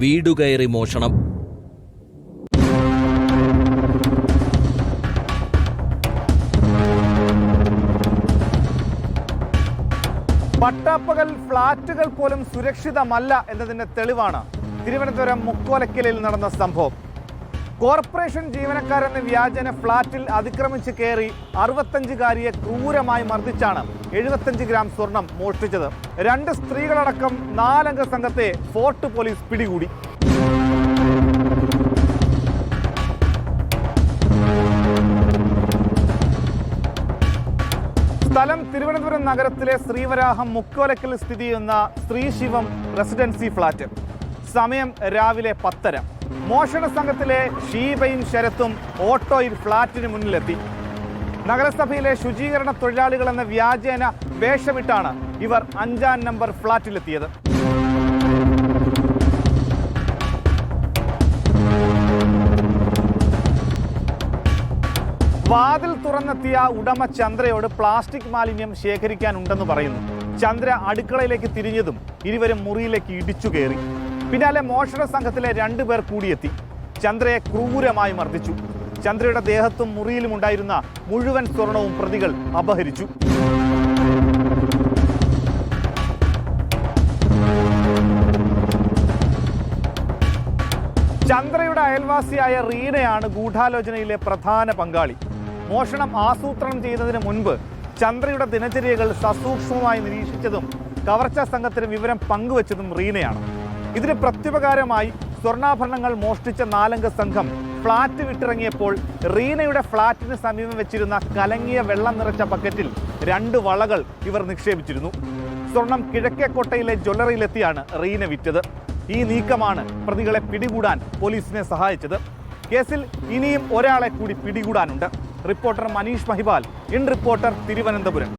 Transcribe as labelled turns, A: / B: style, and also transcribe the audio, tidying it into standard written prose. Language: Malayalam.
A: വീടുകയറി മോഷണം.
B: പട്ടാപ്പകൽ ഫ്ളാറ്റുകൾ പോലും സുരക്ഷിതമല്ല എന്നതിന്റെ തെളിവാണ് തിരുവനന്തപുരം മുക്കോലക്കലിൽ നടന്ന സംഭവം. കോർപ്പറേഷൻ ജീവനക്കാരെന്ന വ്യാജേന ഫ്ളാറ്റിൽ അതിക്രമിച്ച് കയറി 65-കാരിയെ ക്രൂരമായി മർദ്ദിച്ചാണ് 75 ഗ്രാം സ്വർണം മോഷ്ടിച്ചത്. 2 സ്ത്രീകളടക്കം 4 അംഗ സംഘത്തെ ഫോർട്ട് പോലീസ് പിടികൂടി. സ്ഥലം തിരുവനന്തപുരം നഗരത്തിലെ ശ്രീവരാഹം മുക്കോലക്കൽ സ്ഥിതി ചെയ്യുന്ന ശ്രീശിവം റെസിഡൻസി ഫ്ളാറ്റ്. സമയം രാവിലെ 10:30. മോഷണ സംഘത്തിലെ ഷീബയും ശരത്തും ഓട്ടോയിൽ ഫ്ളാറ്റിന് മുന്നിലെത്തി. നഗരസഭയിലെ ശുചീകരണ തൊഴിലാളികളെന്ന വ്യാജേന വേഷമിട്ടാണ് ഇവർ 5-ാം നമ്പർ ഫ്ളാറ്റിലെത്തിയത്. വാതിൽ തുറന്നെത്തിയ ഉടമ ചന്ദ്രയോട് പ്ലാസ്റ്റിക് മാലിന്യം ശേഖരിക്കാനുണ്ടെന്ന് പറയുന്നു. ചന്ദ്ര അടുക്കളയിലേക്ക് തിരിഞ്ഞതും ഇരുവരും മുറിയിലേക്ക് ഇടിച്ചു കയറി. പിന്നാലെ മോഷണ സംഘത്തിലെ 2 പേർ കൂടിയെത്തി. ചന്ദ്രയെ ക്രൂരമായി മർദ്ദിച്ചു. ചന്ദ്രയുടെ ദേഹത്തും മുറിയിലും ഉണ്ടായിരുന്ന മുഴുവൻ സ്വർണവും പ്രതികൾ അപഹരിച്ചു. ചന്ദ്രയുടെ അയൽവാസിയായ റീനയാണ് ഗൂഢാലോചനയിലെ പ്രധാന പങ്കാളി. മോഷണം ആസൂത്രണം ചെയ്യുന്നതിന് മുൻപ് ചന്ദ്രയുടെ ദിനചര്യകൾ സസൂക്ഷ്മമായി നിരീക്ഷിച്ചതും കവർച്ചാ സംഘത്തിന് വിവരം പങ്കുവച്ചതും റീനയാണ്. ഇതിന് പ്രത്യുപകാരമായി സ്വർണ്ണാഭരണങ്ങൾ മോഷ്ടിച്ച 4 അംഗ സംഘം ഫ്ളാറ്റ് വിട്ടിറങ്ങിയപ്പോൾ റീനയുടെ ഫ്ളാറ്റിന് സമീപം വെച്ചിരുന്ന കലങ്ങിയ വെള്ളം നിറച്ച ബക്കറ്റിൽ 2 വളകൾ ഇവർ നിക്ഷേപിച്ചിരുന്നു. സ്വർണം കിഴക്കേക്കോട്ടയിലെ ജ്വല്ലറിയിലെത്തിയാണ് റീന വിറ്റത്. ഈ നീക്കമാണ് പ്രതികളെ പിടികൂടാൻ പോലീസിനെ സഹായിച്ചത്. കേസിൽ ഇനിയും ഒരാളെ കൂടി പിടികൂടാനുണ്ട്. Reporter Manish Mahipal, in reporter, Thiruvananthapuram.